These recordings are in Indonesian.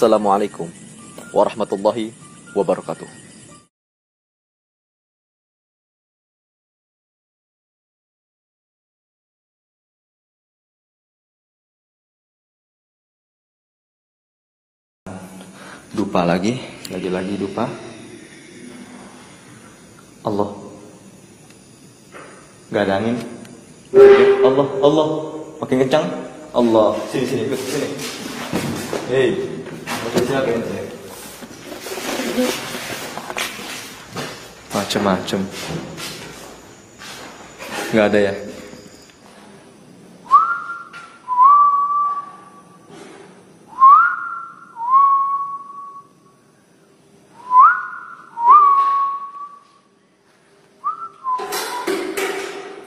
Assalamualaikum warahmatullahi wabarakatuh. Dupa lagi dupa. Allah. Gak ada angin. Allah. Makin kencang. Allah. Sini, ikut sini. Hei. Siapa ente? Macem-macem. Gak ada ya?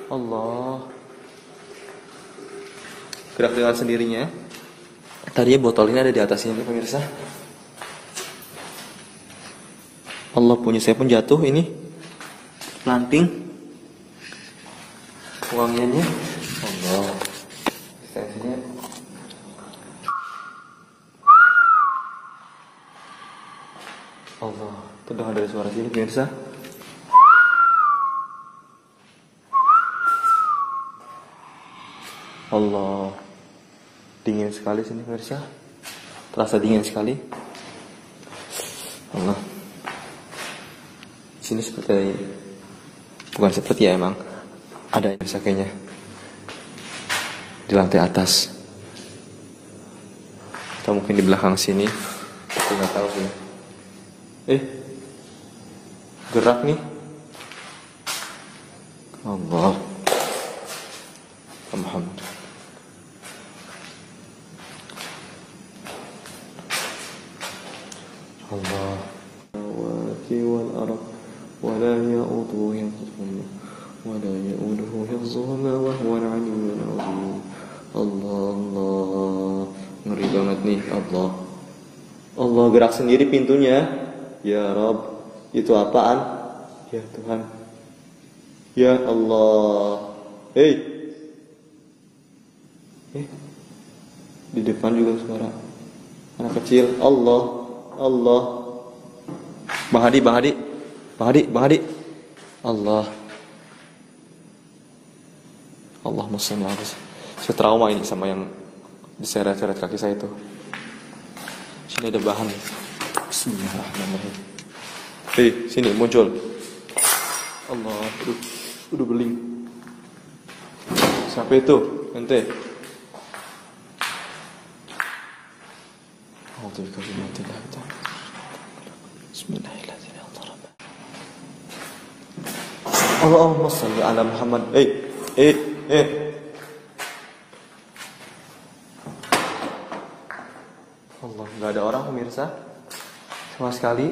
Allah. Gerak dengan sendirinya. Tadinya botol ini ada di atasnya pemirsa. Allah, punya saya pun jatuh ini. Planting. Wangiannya. Allah. Ekstensinya. Allah. Terdengar dari suara sini pemirsa. Allah, dingin sekali sini pemirsa, terasa dingin sekali. Allah, sini seperti, bukan seperti ya, emang ada yang kayaknya di lantai atas, atau mungkin di belakang sini, aku nggak tahu sih. Gerak nih. Allah, Muhammad. Allah wati wal arab wala ya'uduhu hifdhuhuma wala ya'uduhu hifdhuhuma wa huwa al-'aliyyul 'azim. Allah, ngeri banget nih. Allah gerak sendiri pintunya. Ya Rabb, itu apaan? Ya Tuhan, ya Allah. Di depan juga suara anak kecil. Allah. Bang Hadi. Allah. Allahumma shalli ala Muhammad. Saya trauma ini sama yang diseret-seret kaki saya itu. Sini ada bahan. Bismillahirrahmanirrahim. Sini muncul. Allah, udah beling. Siapa itu? Ente. Bismillahirrahmanirrahim. Allahumma shalli ala Muhammad. Allah, nggak ada orang pemirsa sama sekali.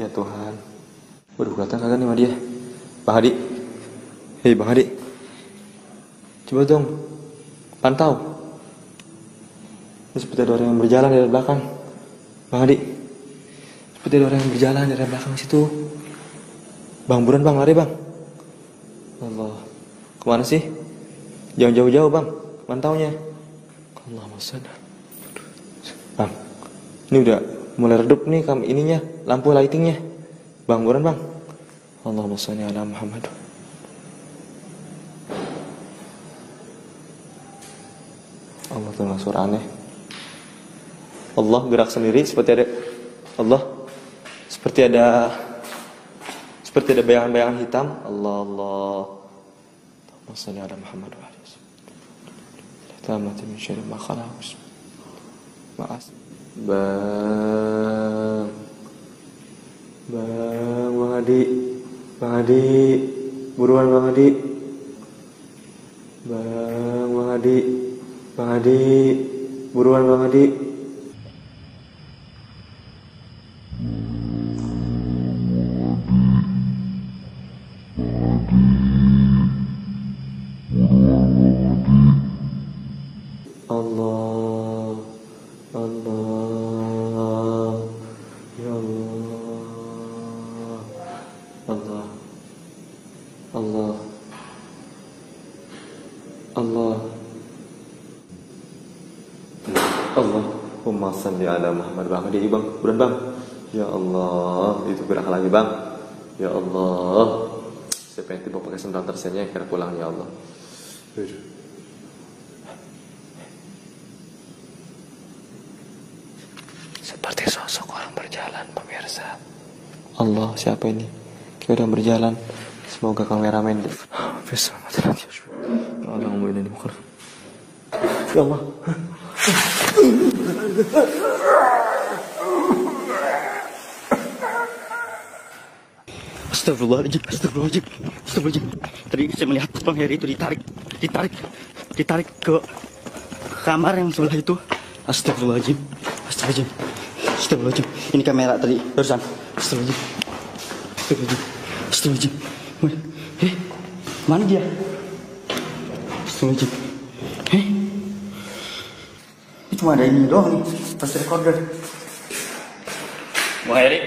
Ya Tuhan. Waduh, kelihatan kagak nih sama dia. Bang Hadi. Bang Hadi. Coba dong pantau. Ini seperti ada orang yang berjalan dari belakang. Bang Hadi, seperti ada orang yang berjalan dari belakang situ. Bang, buruan bang, lari bang. Allah, kemana sih? Jangan jauh-jauh bang, pantaunya. Allah maksudnya. Bang, ini udah mulai redup nih ininya, lampu lightingnya. Bang, buruan bang. Allahumma shalli ala Muhammad. Allah, dengar suara aneh. Allah gerak sendiri seperti ada bayangan-bayangan hitam. Allah. Allahumma shalli ala Muhammad wa alihi wasallam. Tamati min syarri ma khalaq. Maaf. Bang Hadi. Buruan Bang Hadi. Bang Hadi. Buruan Bang Hadi. Allah. Ya Allah. Allah. Allahumma shalli ala Muhammad. Bang, dia bang, buruan bang. Ya Allah, itu gerak lagi bang. Ya Allah, saya pengen tiba pakai sendal tersennya kira pulang ya Allah. Seperti sosok orang berjalan pemirsa. Allah, siapa ini? Kayak udah berjalan. Semoga kameramen bisa mati. Allah ngomongin ini bukan. Ya Allah. Astagfirullahaladzim, astagfirullahaladzim, astagfirullahaladzim. Tadi saya melihat Bang Heri itu ditarik ke kamar yang sebelah itu. Astagfirullahaladzim, astagfirullahaladzim, astagfirullahaladzim. Ini kamera tadi barusan. Astagfirullahaladzim, astagfirullahaladzim, astagfirullahaladzim. Mana dia? Astagfirullahaladzim. Ini cuma ada ini doang nih, pas recorder. Bang Heri.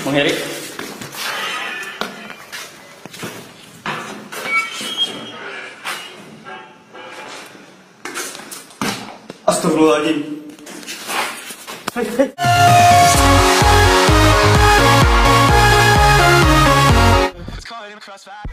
Bang Heri. Astagfirullahaladzim. Let's call it in across back.